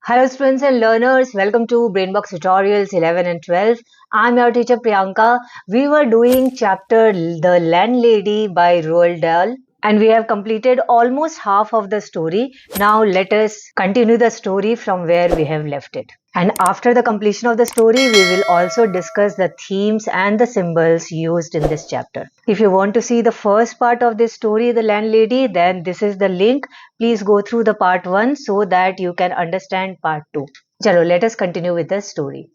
Hello students and learners, welcome to Brainbox tutorials 11 and 12. I'm your teacher Priyanka. We were doing chapter The Landlady by Roald Dahl and we have completed almost half of the story. Now let us continue the story from where we have left it. And after the completion of the story, we will also discuss the themes and the symbols used in this chapter. If you want to see the first part of this story, The Landlady, then this is the link. Please go through the part 1 so that you can understand part 2. Chalo, let us continue with the story.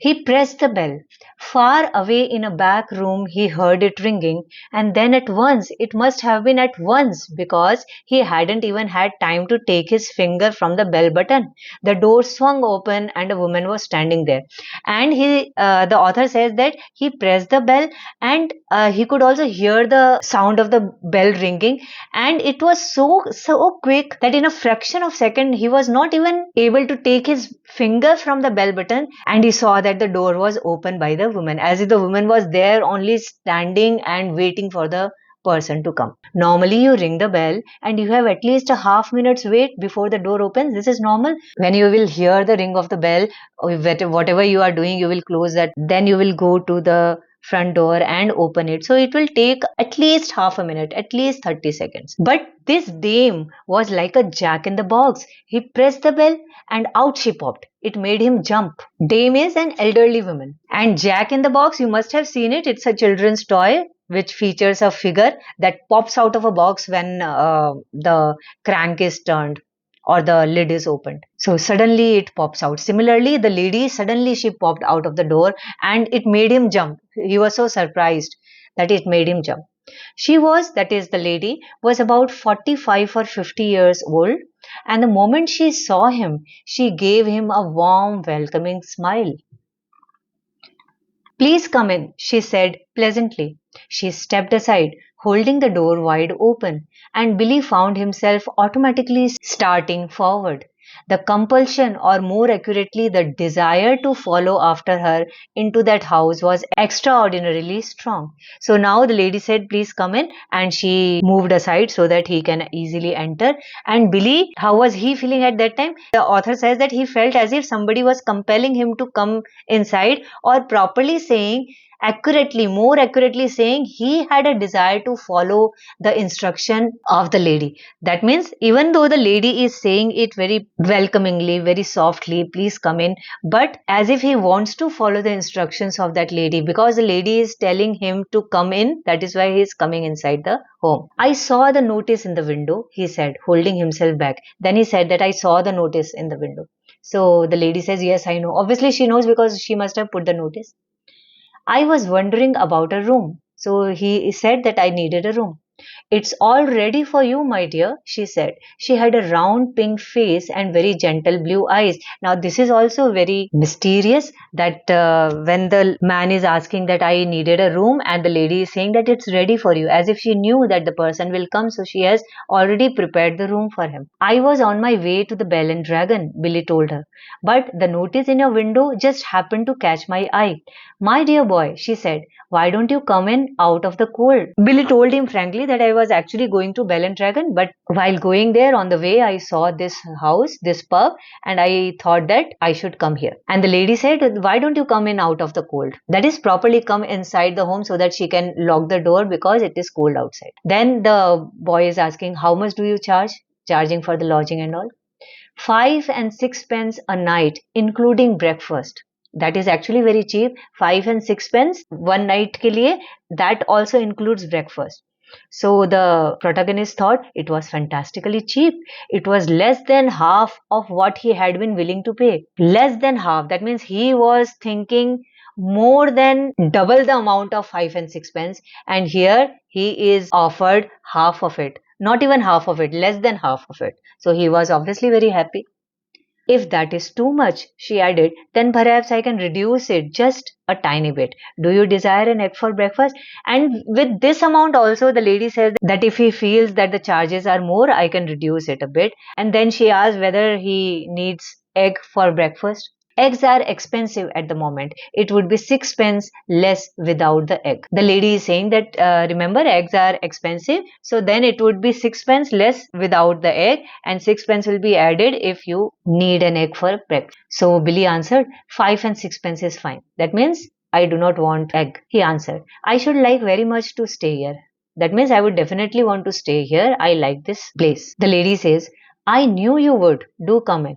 He pressed the bell. Far away in a back room he heard it ringing, and then at once, it must have been at once, because he hadn't even had time to take his finger from the bell button. The door swung open and a woman was standing there. And the author says that he pressed the bell and he could also hear the sound of the bell ringing, and it was so quick that in a fraction of a second he was not even able to take his finger from the bell button, and he saw that the door was opened by the woman, as if the woman was there only standing and waiting for the person to come. Normally you ring the bell and you have at least a half minute's wait before the door opens. This is normal. When you will hear the ring of the bell, whatever you are doing, you will close that, then you will go to the front door and open it. So it will take at least half a minute, at least 30 seconds. But this dame was like a jack in the box. He pressed the bell and out she popped. It made him jump. Dame is an elderly woman. And Jack in the Box, you must have seen it. It's a children's toy which features a figure that pops out of a box when the crank is turned or the lid is opened. So suddenly it pops out. Similarly, the lady, suddenly she popped out of the door and it made him jump. He was so surprised that it made him jump. She was, that is the lady, was about 45 or 50 years old, and the moment she saw him, she gave him a warm, welcoming smile. Please come in, she said pleasantly. She stepped aside, holding the door wide open, and Billy found himself automatically starting forward. The compulsion, or more accurately, the desire to follow after her into that house was extraordinarily strong. So now the lady said, please come in, and she moved aside so that he can easily enter. And Billy, how was he feeling at that time? The author says that he felt as if somebody was compelling him to come inside, or properly saying, more accurately saying, he had a desire to follow the instruction of the lady. That means even though the lady is saying it very welcomingly, very softly, please come in, but as if he wants to follow the instructions of that lady, because the lady is telling him to come in, that is why he is coming inside the home. I saw the notice in the window, he said, holding himself back. Then he said that I saw the notice in the window. So the lady says, yes, I know. Obviously she knows because she must have put the notice. I was wondering about a room. So he said that I needed a room. It's all ready for you, my dear, she said. She had a round pink face and very gentle blue eyes. Now, this is also very mysterious that when the man is asking that I needed a room and the lady is saying that it's ready for you, as if she knew that the person will come, so she has already prepared the room for him. I was on my way to the Bell and Dragon, Billy told her, but the notice in your window just happened to catch my eye. My dear boy, she said, why don't you come in out of the cold? Billy told him frankly that I was actually going to Bell and Dragon, but while going there on the way, I saw this house, this pub, and I thought that I should come here. And the lady said, why don't you come in out of the cold? That is, properly come inside the home so that she can lock the door because it is cold outside. Then the boy is asking, how much do you charge? Charging for the lodging and all. 5 and 6 pence a night, including breakfast. That is actually very cheap. 5 and 6 pence one night ke liye, that also includes breakfast. So the protagonist thought it was fantastically cheap. It was less than half of what he had been willing to pay. Less than half. That means he was thinking more than double the amount of 5 and 6 pence, and here he is offered half of it. Not even half of it, less than half of it. So he was obviously very happy. If that is too much, she added, then perhaps I can reduce it just a tiny bit. Do you desire an egg for breakfast? And with this amount also, the lady said that if he feels that the charges are more, I can reduce it a bit. And then she asked whether he needs egg for breakfast. Eggs are expensive at the moment. It would be 6 pence less without the egg. The lady is saying that, remember, eggs are expensive, so then it would be 6 pence less without the egg, and 6 pence will be added if you need an egg for breakfast. So Billy answered, 5 and 6 pence is fine. That means I do not want egg. He answered, I should like very much to stay here. That means I would definitely want to stay here. I like this place. The lady says, I knew you would. Do come in.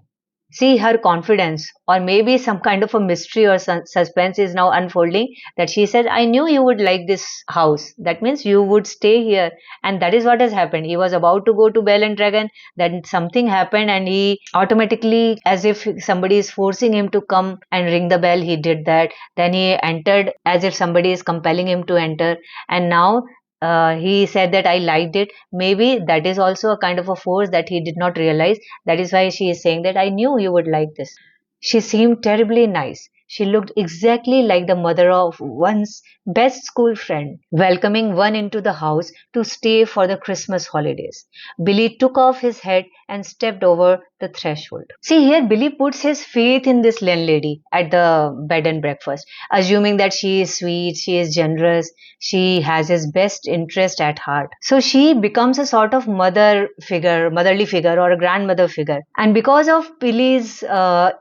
See her confidence, or maybe some kind of a mystery or suspense is now unfolding, that she says, I knew you would like this house. That means you would stay here. And that is what has happened. He was about to go to Bell and Dragon, then something happened, and he automatically, as if somebody is forcing him to come and ring the bell, he did that. Then he entered as if somebody is compelling him to enter. And now he said that I liked it. Maybe that is also a kind of a force that he did not realize. That is why she is saying that I knew you would like this. She seemed terribly nice. She looked exactly like the mother of one's best school friend, welcoming one into the house to stay for the Christmas holidays. Billy took off his hat and stepped over the threshold. See, here Billy puts his faith in this landlady at the bed and breakfast, assuming that she is sweet, she is generous, she has his best interest at heart. So she becomes a sort of motherly figure, or a grandmother figure. And because of Billy's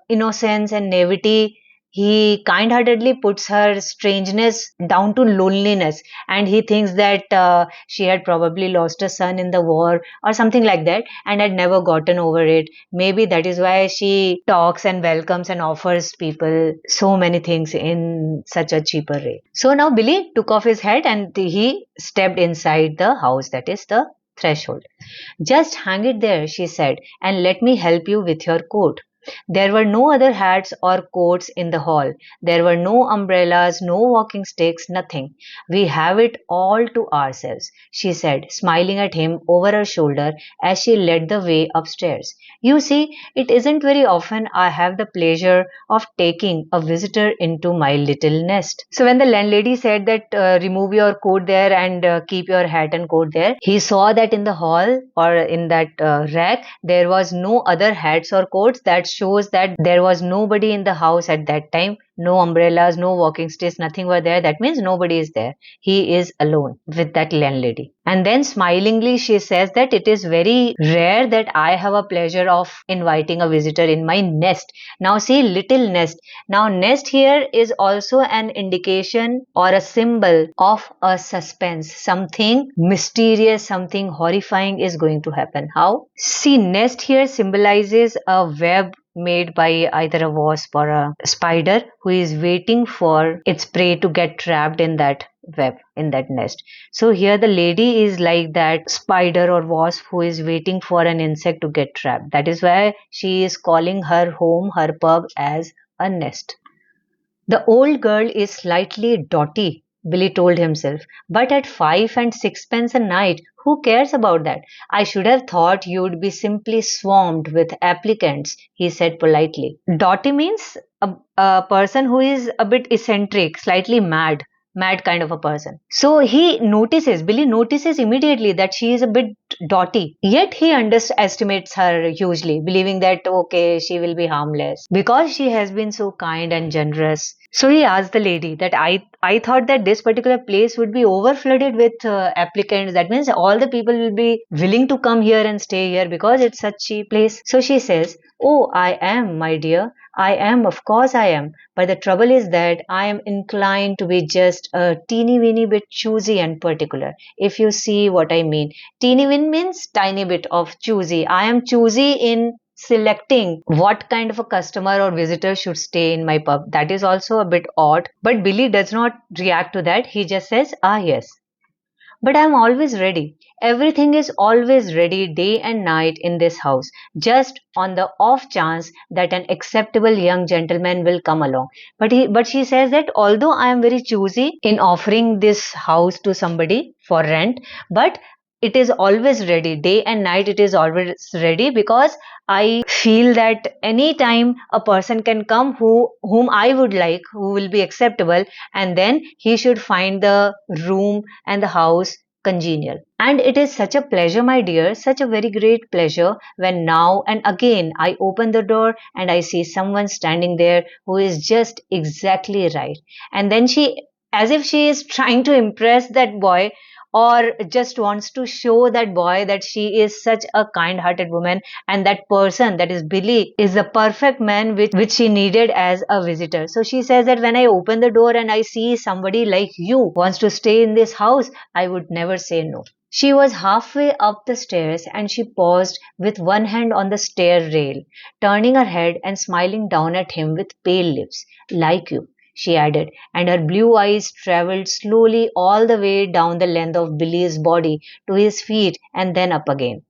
innocence and naivety, he kind-heartedly puts her strangeness down to loneliness, and he thinks that she had probably lost a son in the war or something like that and had never gotten over it. Maybe that is why she talks and welcomes and offers people so many things in such a cheaper rate. So now Billy took off his hat and he stepped inside the house, that is the threshold. Just hang it there, she said, and let me help you with your coat. There were no other hats or coats in the hall. There were no umbrellas, no walking sticks, nothing. We have it all to ourselves, she said, smiling at him over her shoulder as she led the way upstairs. You see, it isn't very often I have the pleasure of taking a visitor into my little nest. So when the landlady said that remove your coat there and keep your hat and coat there, he saw that in the hall, or in that rack, there was no other hats or coats. That shows that there was nobody in the house at that time. No umbrellas, no walking sticks, nothing were there. That means nobody is there. He is alone with that landlady. And then smilingly she says that it is very rare that I have a pleasure of inviting a visitor in my nest. Now see, little nest. Now nest here is also an indication or a symbol of a suspense. Something mysterious, something horrifying is going to happen. How? See, nest here symbolizes a web made by either a wasp or a spider who is waiting for its prey to get trapped in that web, in that nest. So here the lady is like that spider or wasp who is waiting for an insect to get trapped. That is why she is calling her home, her pub, as a nest. The old girl is slightly dotty, Billy told himself, but at 5 and 6 pence a night, who cares about that? I should have thought you'd be simply swarmed with applicants, he said politely. Dotty means a person who is a bit eccentric, slightly mad kind of a person. So Billy notices immediately that she is a bit dotty. Yet he underestimates her hugely, believing that, okay, she will be harmless because she has been so kind and generous. So he asked the lady that I thought that this particular place would be overflooded with applicants. That means all the people will be willing to come here and stay here because it's such a cheap place. So she says, oh, I am, my dear. I am, of course I am. But the trouble is that I am inclined to be just a teeny weeny bit choosy and particular. If you see what I mean. Teeny weeny means tiny bit of choosy. I am choosy in selecting what kind of a customer or visitor should stay in my pub. That is also a bit odd. But Billy does not react to that. He just says, ah, yes. But I am always ready. Everything is always ready day and night in this house, just on the off chance that an acceptable young gentleman will come along. But she says that although I am very choosy in offering this house to somebody for rent, but it is always ready. Day and night it is always ready because I feel that any time a person can come whom I would like, who will be acceptable, and then he should find the room and the house congenial. And it is such a pleasure, my dear, such a very great pleasure when now and again I open the door and I see someone standing there who is just exactly right. And then she, as if she is trying to impress that boy, or just wants to show that boy that she is such a kind hearted woman, and that person, that is Billy, is the perfect man which she needed as a visitor. So she says that when I open the door and I see somebody like you wants to stay in this house, I would never say no. She was halfway up the stairs and she paused with one hand on the stair rail, turning her head and smiling down at him with pale lips. Like you, she added, and her blue eyes traveled slowly all the way down the length of Billy's body to his feet and then up again.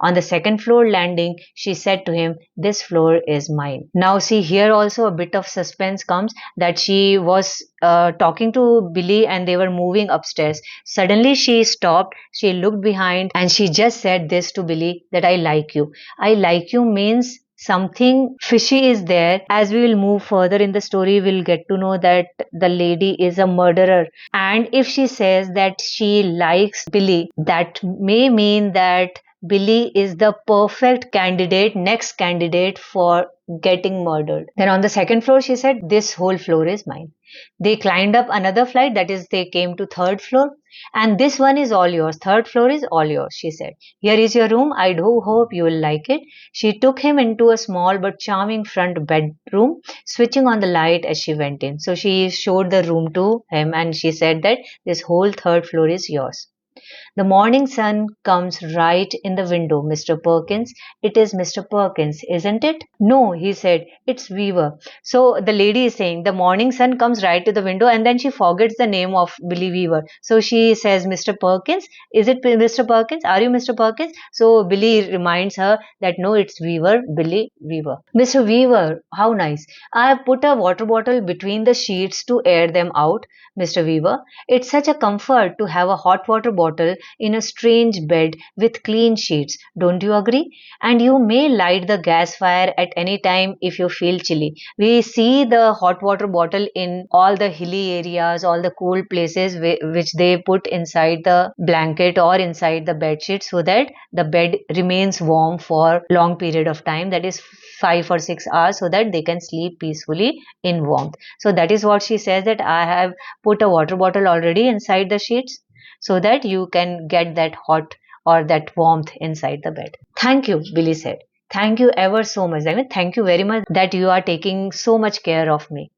On the second floor landing, she said to him, "This floor is mine." Now, see, here also a bit of suspense comes that she was talking to Billy and they were moving upstairs. Suddenly, she stopped, she looked behind, and she just said this to Billy, that I like you. I like you means something fishy is there. As we will move further in the story, we'll get to know that the lady is a murderer. And if she says that she likes Billy, that may mean that Billy is the perfect candidate, next candidate for getting murdered. Then on the second floor, she said, "This whole floor is mine." They climbed up another flight, that is, they came to third floor. "And this one is all yours. Third floor is all yours," she said. "Here is your room. I do hope you will like it." She took him into a small but charming front bedroom, switching on the light as she went in. So she showed the room to him and she said that this whole third floor is yours. "The morning sun comes right in the window, Mr. Perkins. It is Mr. Perkins, isn't it?" "No," he said, "it's Weaver." So the lady is saying the morning sun comes right to the window and then she forgets the name of Billy Weaver. So she says, "Mr. Perkins, is it Mr. Perkins? Are you Mr. Perkins?" So Billy reminds her that no, it's Weaver, Billy Weaver. "Mr. Weaver, how nice. I have put a water bottle between the sheets to air them out, Mr. Weaver. It's such a comfort to have a hot water bottle in a strange bed with clean sheets. Don't you agree? And you may light the gas fire at any time if you feel chilly." We see the hot water bottle in all the hilly areas, all the cool places which they put inside the blanket or inside the bed sheet so that the bed remains warm for long period of time, that is 5 or 6 hours, so that they can sleep peacefully in warmth. So that is what she says, that I have put a water bottle already inside the sheets so that you can get that hot or that warmth inside the bed. "Thank you," Billy said. "Thank you ever so much. I mean, thank you very much that you are taking so much care of me."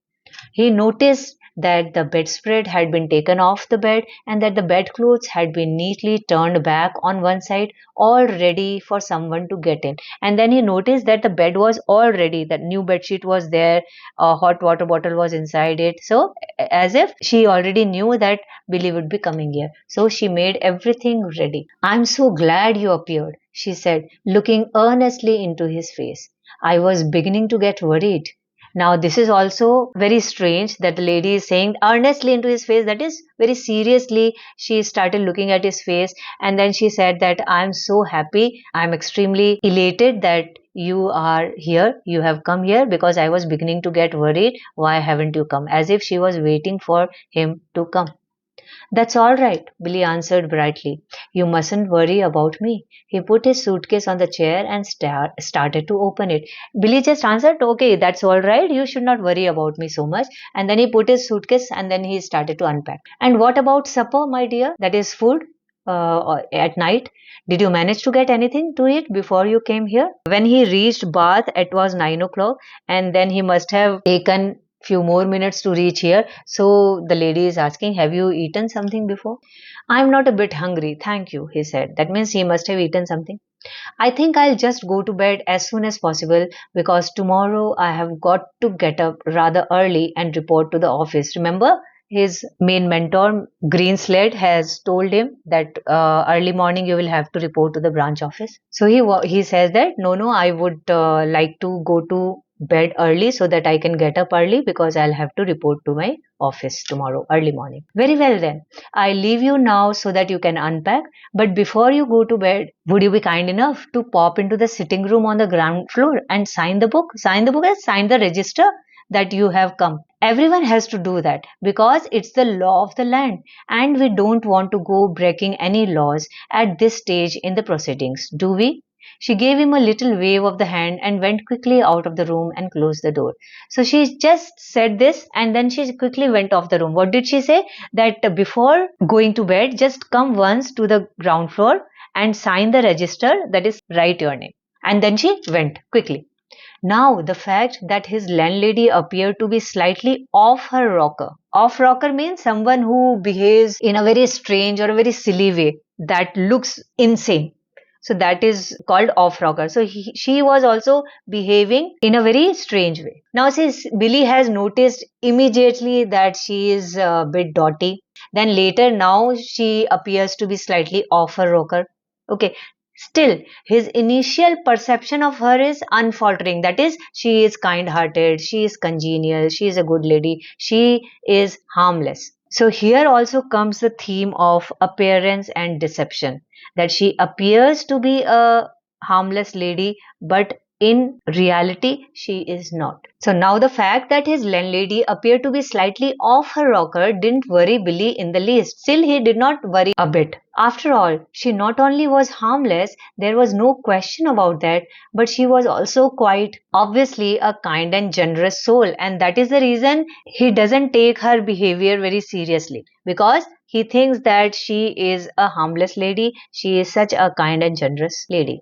He noticed that the bedspread had been taken off the bed and that the bedclothes had been neatly turned back on one side, all ready for someone to get in. And then he noticed that the bed was all ready, that new bedsheet was there, a hot water bottle was inside it. So, as if she already knew that Billy would be coming here. So, she made everything ready. "I'm so glad you appeared," she said, looking earnestly into his face. "I was beginning to get worried." Now, this is also very strange that the lady is saying earnestly into his face, that is, very seriously. She started looking at his face and then she said that I'm so happy, I'm extremely elated that you are here, you have come here, because I was beginning to get worried. Why haven't you come? As if she was waiting for him to come. "That's all right," Billy answered brightly. "You mustn't worry about me." He put his suitcase on the chair and started to open it. Billy just answered, "Okay, that's all right. You should not worry about me so much." And then he put his suitcase and then he started to unpack. "And what about supper, my dear? That is food at night. Did you manage to get anything to eat before you came here?" When he reached Bath, it was 9 o'clock, and then he must have taken few more minutes to reach here. So the lady is asking, "Have you eaten something before?" "I'm not a bit hungry, thank you," he said. That means he must have eaten something. "I think I'll just go to bed as soon as possible because tomorrow I have got to get up rather early and report to the office." Remember, his main mentor, Greenslade, has told him that early morning you will have to report to the branch office. So he says that no, I would like to go to bed early so that I can get up early because I'll have to report to my office tomorrow early morning. "Very well then. I leave you now so that you can unpack. But before you go to bed, would you be kind enough to pop into the sitting room on the ground floor and sign the book?" Sign the book as sign the register. that you have come. Everyone has to do that because it's the law of the land, and we don't want to go breaking any laws at this stage in the proceedings, do we? She gave him a little wave of the hand and went quickly out of the room and closed the door. So she just said this and then she quickly went off the room. What did she say? That before going to bed, just come once to the ground floor and sign the register, that is, write your name. And then she went quickly. Now, the fact that his landlady appeared to be slightly off her rocker. Off rocker means someone who behaves in a very strange or a very silly way that looks insane. So that is called off rocker. So she was also behaving in a very strange way. Now, since Billy has noticed immediately that she is a bit dotty, then later now she appears to be slightly off her rocker. Okay. Still, his initial perception of her is unfaltering. That is, she is kind-hearted, she is congenial, she is a good lady, she is harmless. So here also comes the theme of appearance and deception, that she appears to be a harmless lady, but in reality, she is not. So now the fact that his landlady appeared to be slightly off her rocker didn't worry Billy in the least. Still, he did not worry a bit. After all, she not only was harmless, there was no question about that, but she was also quite obviously a kind and generous soul, and that is the reason he doesn't take her behavior very seriously, because he thinks that she is a harmless lady, she is such a kind and generous lady.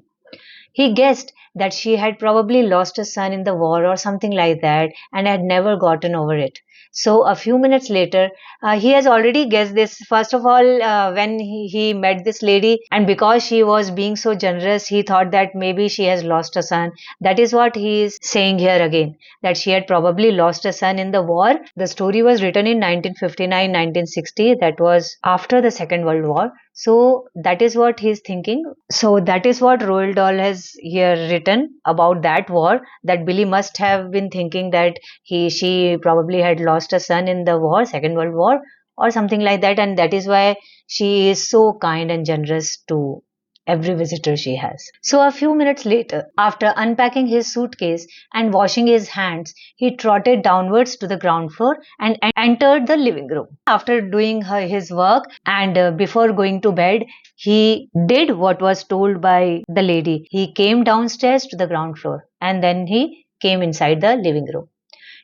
He guessed that she had probably lost a son in the war or something like that and had never gotten over it. So a few minutes later, he has already guessed this. First of all, when he met this lady, and because she was being so generous, he thought that maybe she has lost a son. That is what he is saying here again, that she had probably lost a son in the war. The story was written in 1959-1960. That was after the Second World War. So that is what he is thinking. So that is what Roald Dahl has here written about that war, that Billy must have been thinking that she probably had lost a son in the war, Second World War, or something like that, and that is why she is so kind and generous to every visitor she has. So a few minutes later, after unpacking his suitcase and washing his hands, he trotted downwards to the ground floor and entered the living room. After doing his work and before going to bed, he did what was told by the lady. He came downstairs to the ground floor and then he came inside the living room.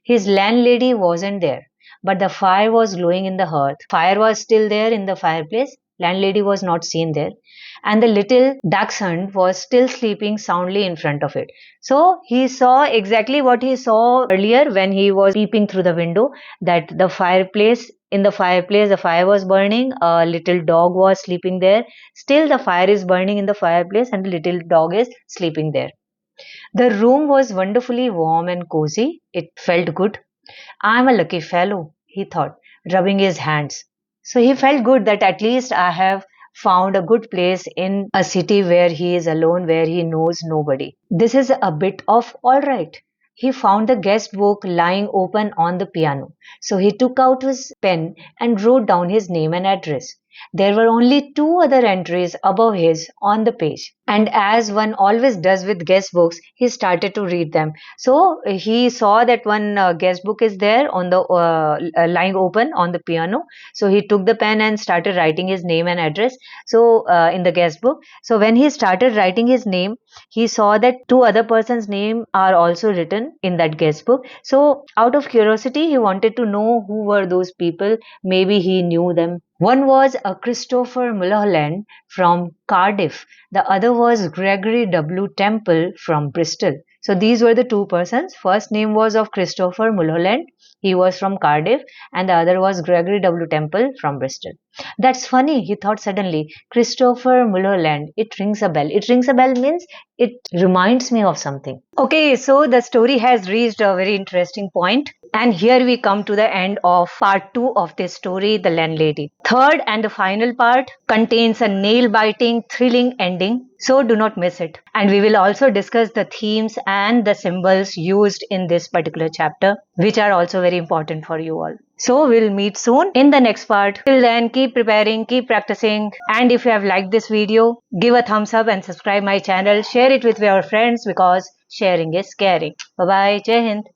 His landlady wasn't there, but the fire was glowing in the hearth. Fire was still there in the fireplace. Landlady was not seen there, and the little dachshund was still sleeping soundly in front of it. So he saw exactly what he saw earlier when he was peeping through the window, that the fireplace, the fire was burning, a little dog was sleeping there. Still the fire is burning in the fireplace and the little dog is sleeping there. The room was wonderfully warm and cozy. It felt good. I'm a lucky fellow, he thought, rubbing his hands. So he felt good that at least I have found a good place in a city where he is alone, where he knows nobody. This is a bit of all right. He found the guest book lying open on the piano. So he took out his pen and wrote down his name and address. There were only two other entries above his on the page. And as one always does with guest books, he started to read them. So he saw that one guest book is there on the lying open on the piano. So he took the pen and started writing his name and address. So in the guest book. So when he started writing his name, he saw that two other persons' names are also written in that guest book. So out of curiosity, he wanted to know who were those people. Maybe he knew them. One was a Christopher Mulholland from Cardiff. The other was Gregory W. Temple from Bristol. So these were the two persons. First name was of Christopher Mulholland. He was from Cardiff, and the other was Gregory W. Temple from Bristol. That's funny, he thought suddenly. Christopher Mulholland. It rings a bell. It rings a bell means it reminds me of something. Okay, so the story has reached a very interesting point. And here we come to the end of part 2 of this story, The Landlady. Third and the final part contains a nail-biting, thrilling ending. So do not miss it. And we will also discuss the themes and the symbols used in this particular chapter, which are also very important for you all. So we'll meet soon in the next part. Till then, keep preparing, keep practicing. And if you have liked this video, give a thumbs up and subscribe my channel. Share it with your friends because sharing is caring. Bye-bye. Jai Hind.